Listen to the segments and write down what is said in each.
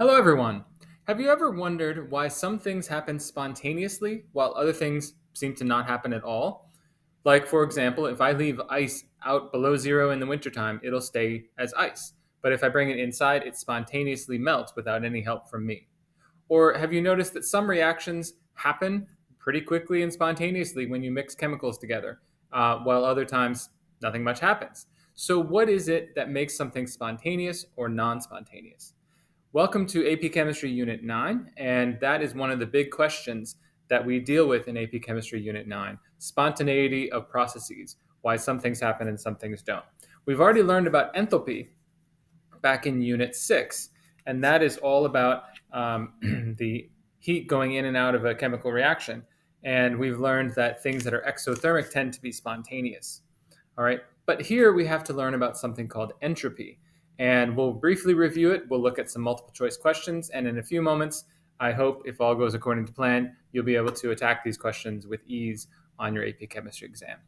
Hello, everyone. Have you ever wondered why some things happen spontaneously while other things seem to not happen at all? Like, for example, if I leave ice out below zero in the wintertime, it'll stay as ice. But if I bring it inside, it spontaneously melts without any help from me. Or have you noticed that some reactions happen pretty quickly and spontaneously when you mix chemicals together, while other times nothing much happens? So, what is it that makes something spontaneous or non spontaneous? Welcome to AP Chemistry Unit 9, and that is one of the big questions that we deal with in AP Chemistry Unit 9, spontaneity of processes, why some things happen and some things don't. We've already learned about enthalpy back in Unit 6, and that is all about the heat going in and out of a chemical reaction. And we've learned that things that are exothermic tend to be spontaneous. All right. But here we have to learn about something called entropy. And we'll briefly review it. We'll look at some multiple choice questions. And in a few moments, I hope, if all goes according to plan, you'll be able to attack these questions with ease on your AP Chemistry exam.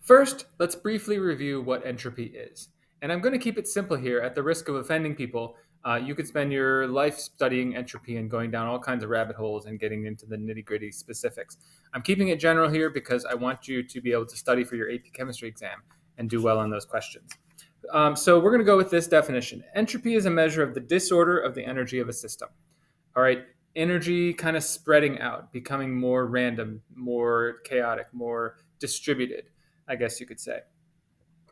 First, let's briefly review what entropy is. And I'm going to keep it simple here at the risk of offending people. You could spend your life studying entropy and going down all kinds of rabbit holes and getting into the nitty gritty specifics. I'm keeping it general here because I want you to be able to study for your AP Chemistry exam and do well on those questions. So we're going to go with this definition. Entropy is a measure of the disorder of the energy of a system. All right, energy kind of spreading out, becoming more random, more chaotic, more distributed, I guess you could say.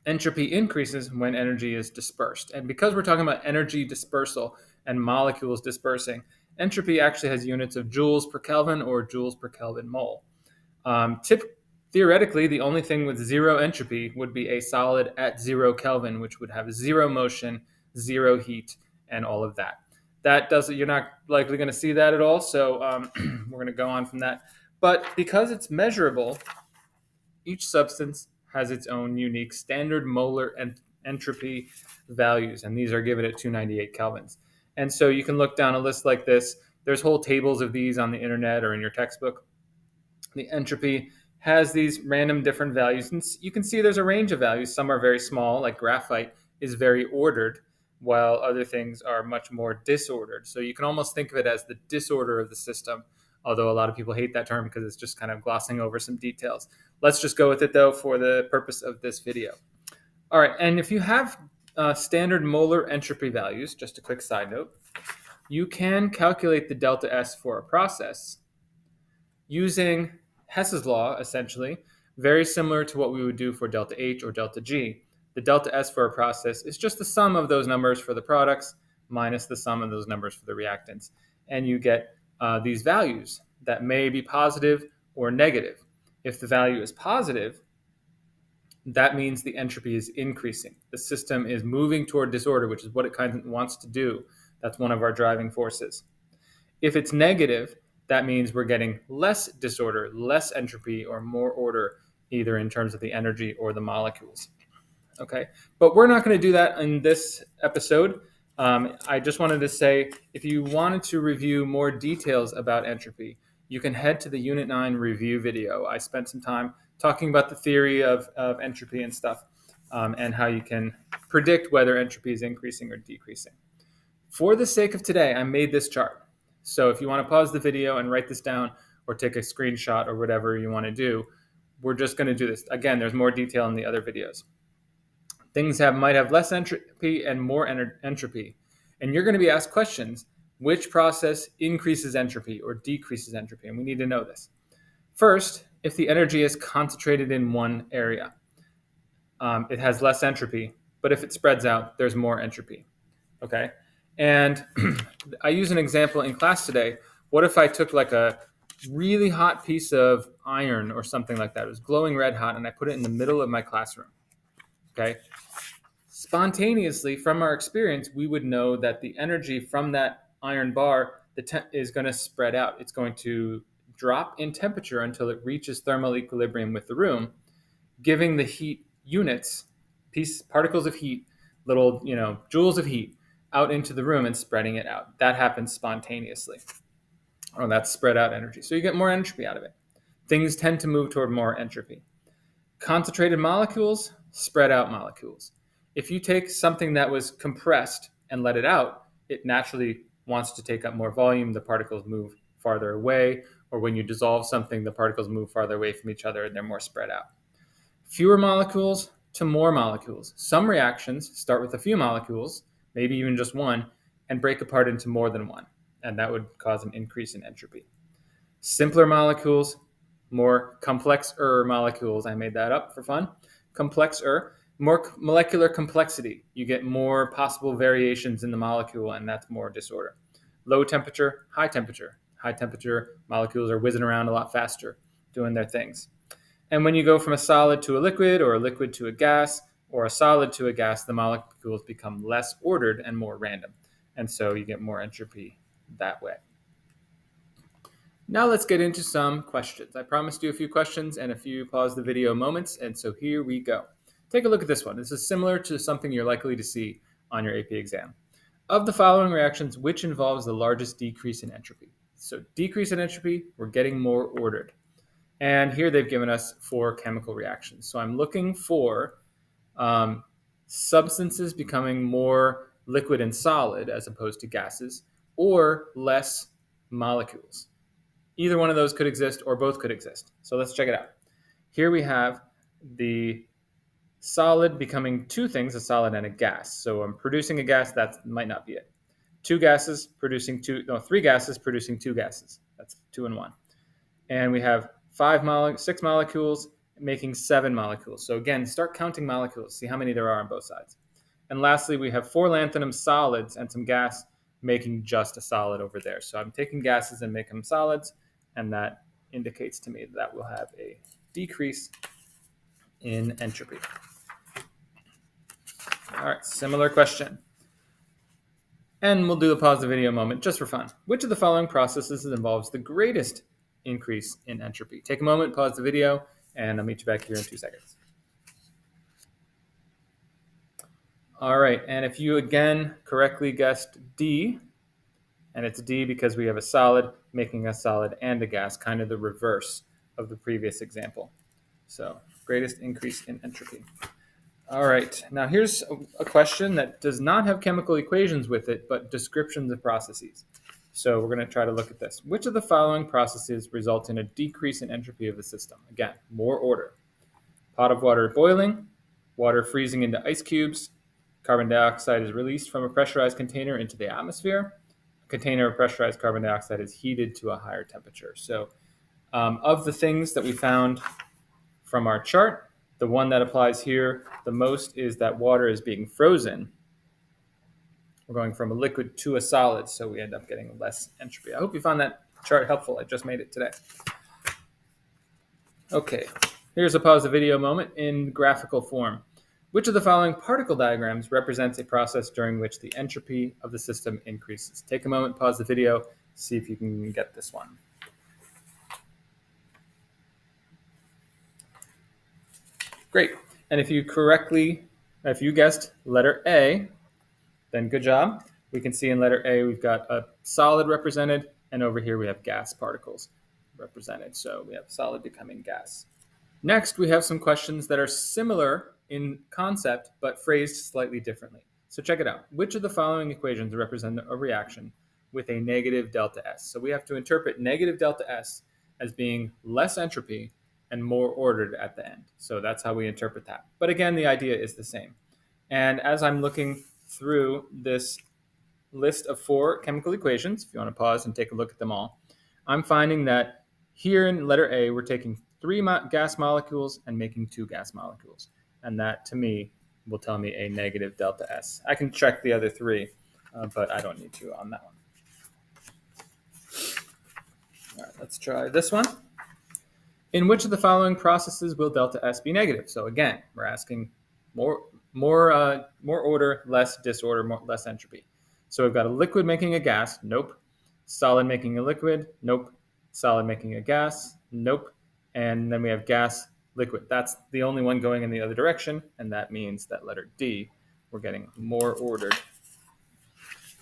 Entropy increases when energy is dispersed. And because we're talking about energy dispersal and molecules dispersing, entropy actually has units of joules per Kelvin or joules per Kelvin mole. Theoretically, the only thing with zero entropy would be a solid at 0 Kelvin, which would have zero motion, zero heat, and all of that. That doesn't. You're not likely going to see that at all. So we're going to go on from that. But because it's measurable, each substance has its own unique standard molar entropy values, and these are given at 298 kelvins. And so you can look down a list like this. There's whole tables of these on the internet or in your textbook. The entropy has these random different values, and you can see there's a range of values. Some are very small, like graphite is very ordered, while other things are much more disordered. So you can almost think of it as the disorder of the system, although a lot of people hate that term because it's just kind of glossing over some details. Let's just go with it, though, for the purpose of this video. All right, and if you have standard molar entropy values, just a quick side note, you can calculate the delta S for a process using Hess's law, essentially, very similar to what we would do for delta H or delta G. The delta S for a process is just the sum of those numbers for the products minus the sum of those numbers for the reactants. And you get these values that may be positive or negative. If the value is positive, that means the entropy is increasing. The system is moving toward disorder, which is what it kind of wants to do. That's one of our driving forces. If it's negative, that means we're getting less disorder, less entropy, or more order, either in terms of the energy or the molecules. Okay, but we're not going to do that in this episode. I just wanted to say, if you wanted to review more details about entropy, you can head to the Unit 9 review video. I spent some time talking about the theory of entropy and stuff, and how you can predict whether entropy is increasing or decreasing. For the sake of today, I made this chart. So if you want to pause the video and write this down or take a screenshot or whatever you want to do, we're just going to do this. Again, there's more detail in the other videos. Things might have less entropy and more entropy. And you're going to be asked questions. Which process increases entropy or decreases entropy? And we need to know this. First, if the energy is concentrated in one area, it has less entropy. But if it spreads out, there's more entropy. Okay? And I use an example in class today. What if I took like a really hot piece of iron or something like that? It was glowing red hot, and I put it in the middle of my classroom. Okay. Spontaneously, from our experience, we would know that the energy from that iron bar is going to spread out. It's going to drop in temperature until it reaches thermal equilibrium with the room, giving the heat units, particles of heat, little joules of heat, out into the room and spreading it out. That happens spontaneously. That's spread out energy. So you get more entropy out of it. Things tend to move toward more entropy. Concentrated molecules, spread out molecules. If you take something that was compressed and let it out, it naturally wants to take up more volume. The particles move farther away, or when you dissolve something, the particles move farther away from each other and they're more spread out. Fewer molecules to more molecules. Some reactions start with a few molecules, maybe even just one, and break apart into more than one, and that would cause an increase in entropy. Simpler molecules, more complex-er molecules. I made that up for fun. Complex-er, more molecular complexity. You get more possible variations in the molecule, and that's more disorder. Low temperature, high temperature. High temperature molecules are whizzing around a lot faster, doing their things. And when you go from a solid to a liquid, or a liquid to a gas, or a solid to a gas, the molecules become less ordered and more random. And so you get more entropy that way. Now let's get into some questions. I promised you a few questions and a few pause the video moments, and so here we go. Take a look at this one. This is similar to something you're likely to see on your AP exam. Of the following reactions, which involves the largest decrease in entropy? So decrease in entropy, we're getting more ordered. And here they've given us 4 chemical reactions. So I'm looking for substances becoming more liquid and solid as opposed to gases, or less molecules. Either one of those could exist or both could exist. So let's check it out. Here we have the solid becoming 2 things, a solid and a gas. So I'm producing a gas, that might not be it. 3 gases producing 2 gases. That's 2 and 1. And we have 6 molecules making 7 molecules. So again, start counting molecules, see how many there are on both sides. And lastly, we have 4 lanthanum solids and some gas making just a solid over there. So I'm taking gases and making them solids, and that indicates to me that we'll have a decrease in entropy. All right, similar question. And we'll do a pause the video moment just for fun. Which of the following processes involves the greatest increase in entropy? Take a moment, pause the video, and I'll meet you back here in 2 seconds. All right, and if you again correctly guessed D, and it's D because we have a solid making a solid and a gas, kind of the reverse of the previous example. So greatest increase in entropy. All right, now here's a question that does not have chemical equations with it, but descriptions of processes. So we're going to try to look at this. Which of the following processes result in a decrease in entropy of the system? Again, more order. Pot of water boiling, water freezing into ice cubes, carbon dioxide is released from a pressurized container into the atmosphere. A container of pressurized carbon dioxide is heated to a higher temperature. So of the things that we found from our chart, the one that applies here the most is that water is being frozen. We're going from a liquid to a solid, so we end up getting less entropy. I hope you found that chart helpful. I just made it today. Okay, here's a pause the video moment in graphical form. Which of the following particle diagrams represents a process during which the entropy of the system increases? Take a moment, pause the video, see if you can get this one. Great. And if you guessed letter A, then good job. We can see in letter A we've got a solid represented, and over here we have gas particles represented. So we have solid becoming gas. Next, we have some questions that are similar in concept, but phrased slightly differently. So check it out. Which of the following equations represent a reaction with a negative delta S? So we have to interpret negative delta S as being less entropy and more ordered at the end. So that's how we interpret that. But again, the idea is the same. And as I'm looking through this list of 4 chemical equations, if you want to pause and take a look at them all, I'm finding that here in letter A, we're taking 3 gas molecules and making 2 gas molecules. And that, to me, will tell me a negative delta S. I can check the other 3, but I don't need to on that one. All right, let's try this one. In which of the following processes will delta S be negative? So again, we're asking more order, less disorder, less entropy. So we've got a liquid making a gas, nope. Solid making a liquid, nope. Solid making a gas, nope. And then we have gas, liquid. That's the only one going in the other direction, and that means that letter D, we're getting more ordered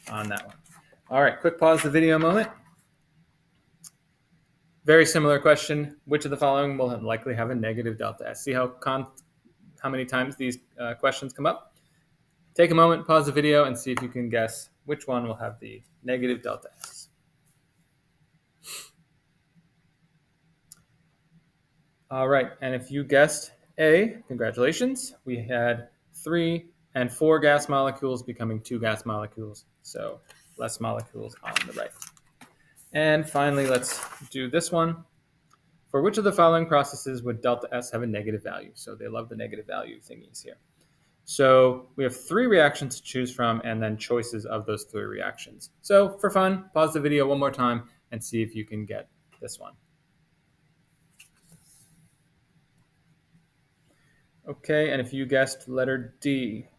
on that one. All right, quick pause the video moment. Very similar question. Which of the following will likely have a negative delta S? See how many times these questions come up? Take a moment, pause the video, and see if you can guess which one will have the negative delta S. All right, and if you guessed A, congratulations. We had 3 and 4 gas molecules becoming 2 gas molecules, so less molecules on the right. And finally, let's do this one. For which of the following processes would delta S have a negative value? So they love the negative value thingies here. So we have 3 reactions to choose from and then choices of those 3 reactions. So for fun, pause the video one more time and see if you can get this one. Okay, and if you guessed letter D,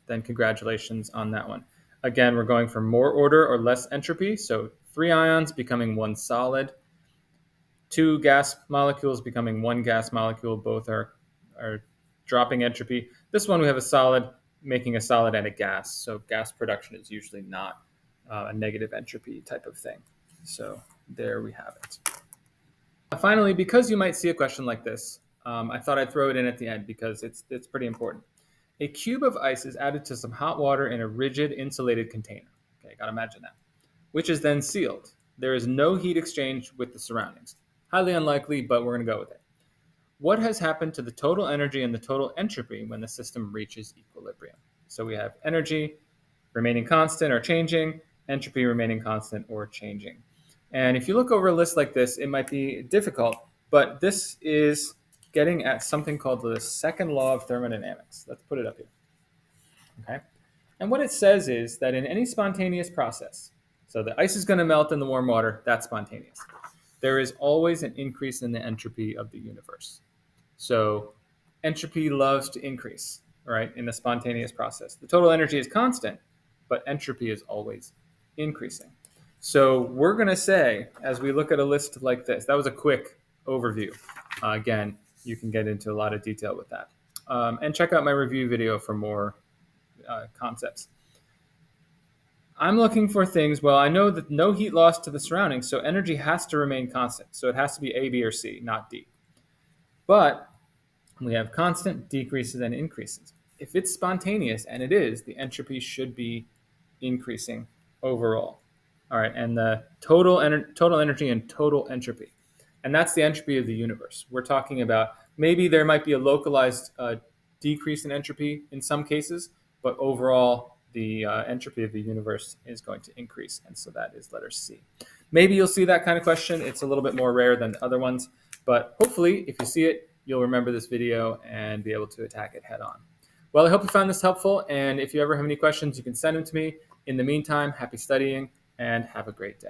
then congratulations on that one. Again, we're going for more order or less entropy. So 3 ions becoming 1 solid, 2 gas molecules becoming 1 gas molecule. Both are dropping entropy. This one we have a solid making a solid and a gas. So gas production is usually not a negative entropy type of thing. So there we have it. Finally, because you might see a question like this, I thought I'd throw it in at the end because it's pretty important. A cube of ice is added to some hot water in a rigid insulated container. Okay, gotta imagine that. Which is then sealed. There is no heat exchange with the surroundings. Highly unlikely, but we're gonna go with it. What has happened to the total energy and the total entropy when the system reaches equilibrium? So we have energy remaining constant or changing, entropy remaining constant or changing. And if you look over a list like this, it might be difficult, but this is getting at something called the second law of thermodynamics. Let's put it up here. Okay. And what it says is that in any spontaneous process, so the ice is going to melt in the warm water, that's spontaneous. There is always an increase in the entropy of the universe. So entropy loves to increase, right, in the spontaneous process. The total energy is constant, but entropy is always increasing. So we're going to say, as we look at a list like this, that was a quick overview. Again, you can get into a lot of detail with that. And check out my review video for more concepts. I'm looking for things, well, I know that no heat loss to the surroundings, so energy has to remain constant. So it has to be A, B, or C, not D. But we have constant, decreases, and increases. If it's spontaneous, and it is, the entropy should be increasing overall. All right, and the total energy and total entropy. And that's the entropy of the universe. We're talking about maybe there might be a localized decrease in entropy in some cases, but overall, the entropy of the universe is going to increase. And so that is letter C. Maybe you'll see that kind of question. It's a little bit more rare than the other ones, but hopefully, if you see it, you'll remember this video and be able to attack it head on. Well, I hope you found this helpful, and if you ever have any questions, you can send them to me. In the meantime, happy studying and have a great day.